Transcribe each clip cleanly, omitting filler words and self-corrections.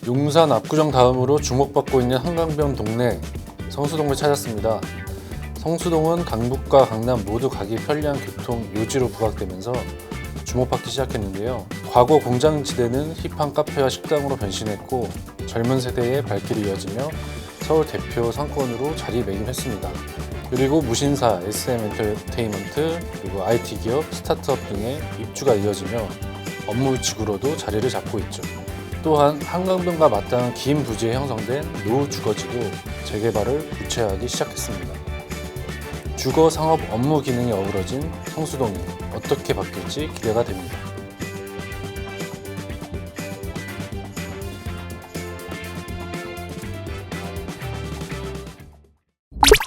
용산 압구정 다음으로 주목받고 있는 한강변 동네 성수동을 찾았습니다. 성수동은 강북과 강남 모두 가기 편리한 교통 요지로 부각되면서 주목받기 시작했는데요. 과거 공장지대는 힙한 카페와 식당으로 변신했고 젊은 세대의 발길이 이어지며 서울 대표 상권으로 자리매김했습니다. 그리고 무신사, SM엔터테인먼트, 그리고 IT 기업, 스타트업 등의 입주가 이어지며 업무 지구로도 자리를 잡고 있죠. 또한 한강변과 맞닿은 긴 부지에 형성된 노후주거지도 재개발을 구체화하기 시작했습니다. 주거, 상업, 업무 기능이 어우러진 성수동이 어떻게 바뀔지 기대가 됩니다.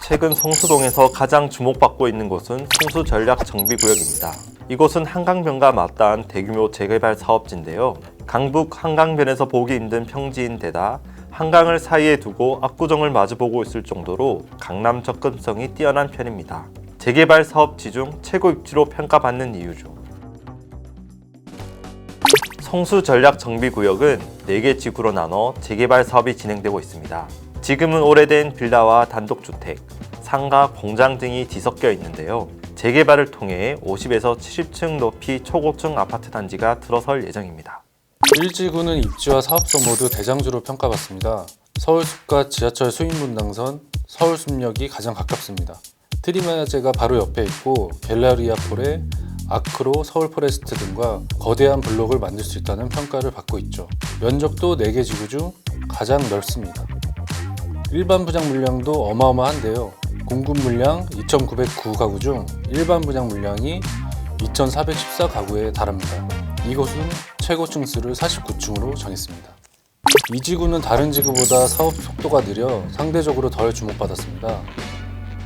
최근 성수동에서 가장 주목받고 있는 곳은 성수전략정비구역입니다. 이곳은 한강변과 맞닿은 대규모 재개발 사업지인데요. 강북 한강변에서 보기 힘든 평지인데다 한강을 사이에 두고 압구정을 마주보고 있을 정도로 강남 접근성이 뛰어난 편입니다. 재개발 사업지 중 최고 입지로 평가받는 이유죠. 성수전략정비구역은 4개 지구로 나눠 재개발 사업이 진행되고 있습니다. 지금은 오래된 빌라와 단독주택, 상가, 공장 등이 뒤섞여 있는데요. 재개발을 통해 50에서 70층 높이 초고층 아파트 단지가 들어설 예정입니다. 1지구는 입지와 사업성 모두 대장주로 평가받습니다. 서울숲과 지하철 수인분당선, 서울숲역이 가장 가깝습니다. 트리마제가 바로 옆에 있고 갤러리아폴의 아크로, 서울포레스트 등과 거대한 블록을 만들 수 있다는 평가를 받고 있죠. 면적도 4개 지구 중 가장 넓습니다. 일반 분양 물량도 어마어마한데요. 공급 물량 2,909가구 중 일반 분양 물량이 2,414가구에 달합니다. 이곳은 최고층 수를 49층으로 정했습니다. 이 지구는 다른 지구보다 사업 속도가 느려 상대적으로 덜 주목받았습니다.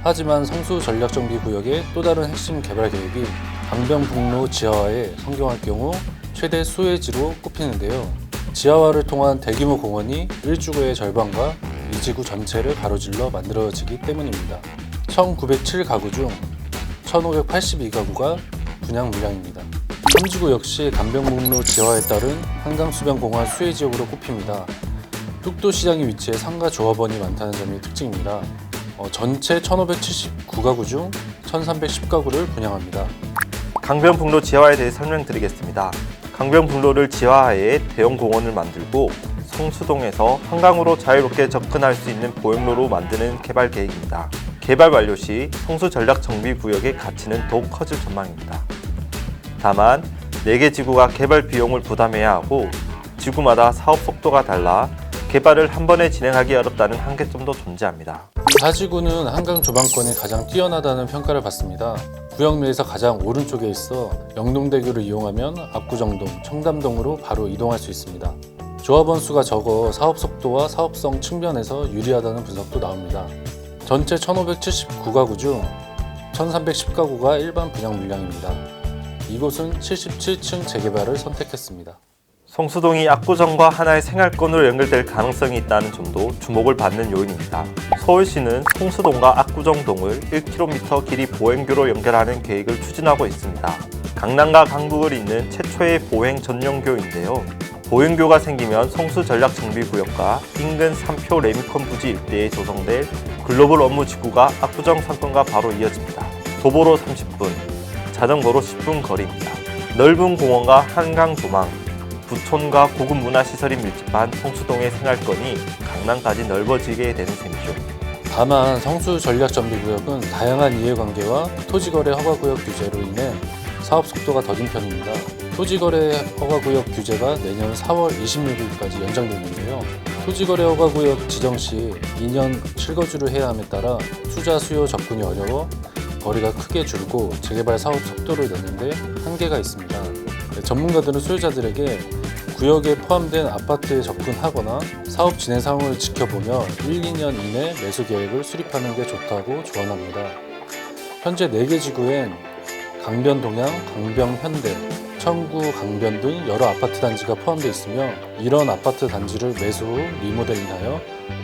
하지만 성수전략정비구역의 또 다른 핵심 개발 계획이 강변북로 지하화에 성공할 경우 최대 수혜지로 꼽히는데요. 지하화를 통한 대규모 공원이 1지구의 절반과 2지구 전체를 가로질러 만들어지기 때문입니다. 1,907가구 중 1,582가구가 분양 물량입니다. 3지구 역시 강변북로 지하화에 따른 한강수변공원 수혜지역으로 꼽힙니다. 뚝도시장이 위치해 상가 조합원이 많다는 점이 특징입니다. 전체 1,579가구 중 1,310가구를 분양합니다. 강변북로 지하화에 대해 설명드리겠습니다. 강변북로를 지하화해 대형 공원을 만들고 성수동에서 한강으로 자유롭게 접근할 수 있는 보행로로 만드는 개발 계획입니다. 개발 완료 시 성수전략정비구역의 가치는 더욱 커질 전망입니다. 다만 4개 지구가 개발 비용을 부담해야 하고 지구마다 사업 속도가 달라 개발을 한 번에 진행하기 어렵다는 한계점도 존재합니다. 4지구는 한강 조망권이 가장 뛰어나다는 평가를 받습니다. 구역 내에서 가장 오른쪽에 있어 영동대교를 이용하면 압구정동, 청담동으로 바로 이동할 수 있습니다. 조합원 수가 적어 사업 속도와 사업성 측면에서 유리하다는 분석도 나옵니다. 전체 1,579가구 중 1,310가구가 일반 분양 물량입니다. 이곳은 77층 재개발을 선택했습니다. 성수동이 압구정과 하나의 생활권으로 연결될 가능성이 있다는 점도 주목을 받는 요인입니다. 서울시는 성수동과 압구정동을 1km 길이 보행교로 연결하는 계획을 추진하고 있습니다. 강남과 강북을 잇는 최초의 보행 전용교인데요. 보행교가 생기면 성수전략정비구역과 인근 3표 레미콘 부지 일대에 조성될 글로벌 업무지구가 압구정 상권과 바로 이어집니다. 도보로 30분, 자전거로 10분 거리입니다. 넓은 공원과 한강 조망, 부촌과 고급 문화시설이 밀집한 성수동의 생활권이 강남까지 넓어지게 되는 셈이죠. 다만 성수전략정비구역은 다양한 이해관계와 토지거래 허가구역 규제로 인해 사업 속도가 더딘 편입니다. 토지거래 허가구역 규제가 내년 4월 26일까지 연장되는데요. 토지거래 허가구역 지정 시 2년 실거주를 해야 함에 따라 투자 수요 접근이 어려워 거리가 크게 줄고 재개발 사업 속도를 내는데 한계가 있습니다. 전문가들은 소유자들에게 구역에 포함된 아파트에 접근하거나 사업 진행 상황을 지켜보며 1, 2년 이내 매수 계획을 수립하는 게 좋다고 조언합니다. 현재 4개 지구엔 강변동양, 강변현대, 청구, 강변 등 여러 아파트 단지가 포함되어 있으며 이런 아파트 단지를 매수 후 리모델링하여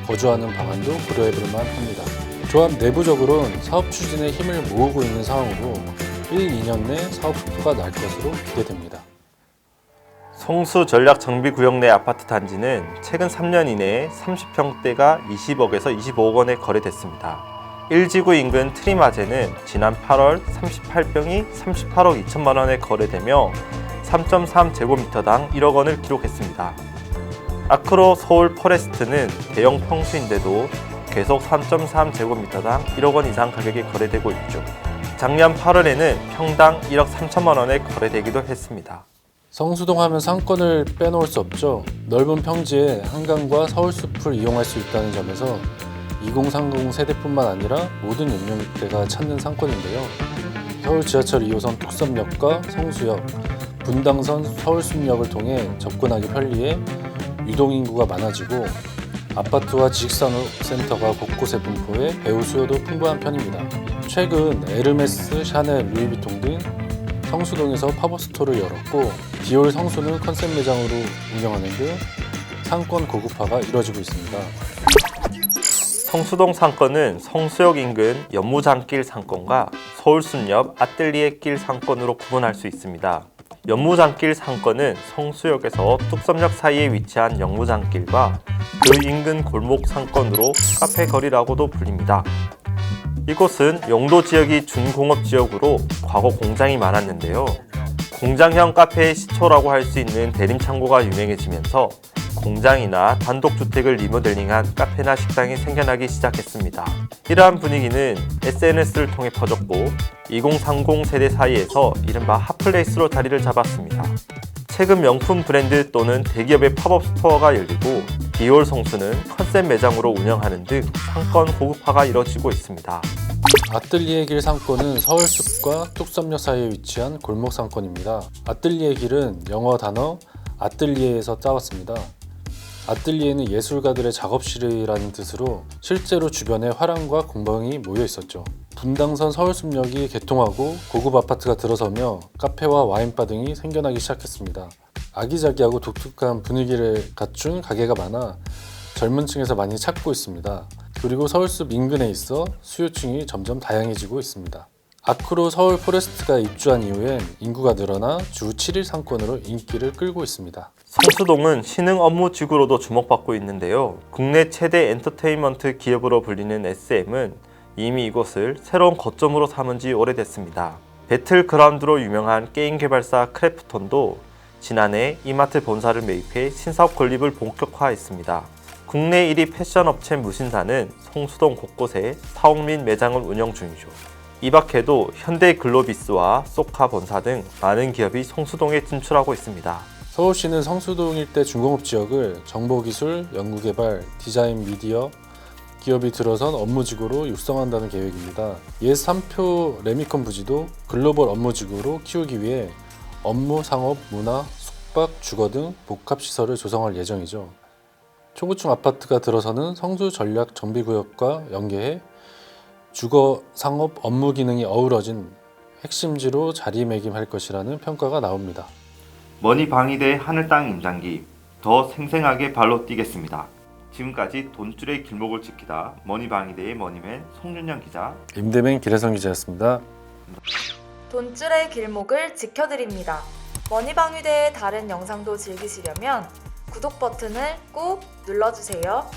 거주하는 방안도 고려해볼 만합니다. 조합 내부적으로는 사업 추진에 힘을 모으고 있는 상황으로 1, 2년 내 사업 속도가 날 것으로 기대됩니다. 성수 전략 정비구역 내 아파트 단지는 최근 3년 이내에 30평대가 20억에서 25억 원에 거래됐습니다. 1지구 인근 트리마제는 지난 8월 38평이 38억 2천만 원에 거래되며 3.3제곱미터당 1억 원을 기록했습니다. 아크로 서울 포레스트는 대형 평수인데도 계속 3.3제곱미터당 1억 원 이상 가격에 거래되고 있죠. 작년 8월에는 평당 1억 3천만 원에 거래되기도 했습니다. 성수동 하면 상권을 빼놓을 수 없죠. 넓은 평지에 한강과 서울숲을 이용할 수 있다는 점에서 2030 세대뿐만 아니라 모든 연령대가 찾는 상권인데요. 서울 지하철 2호선 뚝섬역과 성수역, 분당선 서울숲역을 통해 접근하기 편리해 유동인구가 많아지고 아파트와 지식산업센터가 곳곳에 분포해 배우 수요도 풍부한 편입니다. 최근 에르메스, 샤넬, 루이비통 등 성수동에서 팝업 스토어를 열었고 디올 성수는 컨셉 매장으로 운영하는 등 상권 고급화가 이뤄지고 있습니다. 성수동 상권은 성수역 인근 연무장길 상권과 서울숲 옆 아뜰리에길 상권으로 구분할 수 있습니다. 연무장길 상권은 성수역에서 뚝섬역 사이에 위치한 연무장길과 그 인근 골목 상권으로 카페 거리라고도 불립니다. 이곳은 용도 지역이 준공업 지역으로 과거 공장이 많았는데요. 공장형 카페의 시초라고 할 수 있는 대림창고가 유명해지면서 공장이나 단독주택을 리모델링한 카페나 식당이 생겨나기 시작했습니다. 이러한 분위기는 SNS를 통해 퍼졌고 2030 세대 사이에서 이른바 핫플레이스로 자리를 잡았습니다. 최근 명품 브랜드 또는 대기업의 팝업 스토어가 열리고 디올 성수는 컨셉 매장으로 운영하는 등 상권 고급화가 이뤄지고 있습니다. 아뜰리에 길 상권은 서울숲과 뚝섬역 사이에 위치한 골목 상권입니다. 아뜰리에 길은 영어 단어 아뜰리에에서 따왔습니다. 아뜰리에는 예술가들의 작업실이라는 뜻으로 실제로 주변에 화랑과 공방이 모여 있었죠. 분당선 서울숲역이 개통하고 고급 아파트가 들어서며 카페와 와인바 등이 생겨나기 시작했습니다. 아기자기하고 독특한 분위기를 갖춘 가게가 많아 젊은 층에서 많이 찾고 있습니다. 그리고 서울숲 인근에 있어 수요층이 점점 다양해지고 있습니다. 아크로 서울 포레스트가 입주한 이후엔 인구가 늘어나 주 7일 상권으로 인기를 끌고 있습니다. 성수동은 신흥 업무지구로도 주목받고 있는데요. 국내 최대 엔터테인먼트 기업으로 불리는 SM은 이미 이곳을 새로운 거점으로 삼은 지 오래됐습니다. 배틀그라운드로 유명한 게임 개발사 크래프톤도 지난해 이마트 본사를 매입해 신사업 건립을 본격화했습니다. 국내 1위 패션 업체 무신사는 성수동 곳곳에 사옥 및 매장을 운영 중이죠. 이 밖에도 현대글로비스와 소카 본사 등 많은 기업이 성수동에 진출하고 있습니다. 서울시는 성수동 일대 중공업 지역을 정보기술, 연구개발, 디자인, 미디어 기업이 들어선 업무지구로 육성한다는 계획입니다. 예3표 레미콘 부지도 글로벌 업무지구로 키우기 위해 업무, 상업, 문화, 숙박, 주거 등 복합시설을 조성할 예정이죠. 초고층 아파트가 들어서는 성수 전략 정비구역과 연계해 주거, 상업, 업무 기능이 어우러진 핵심지로 자리매김할 것이라는 평가가 나옵니다. 머니방위대 하늘 땅 임장기 더 생생하게 발로 뛰겠습니다. 지금까지 돈줄의 길목을 지키다 머니방위대의 머니맨 송윤영 기자, 임대맨 기래성 기자였습니다. 돈줄의 길목을 지켜드립니다. 머니방위대의 다른 영상도 즐기시려면 구독 버튼을 꾹 눌러주세요.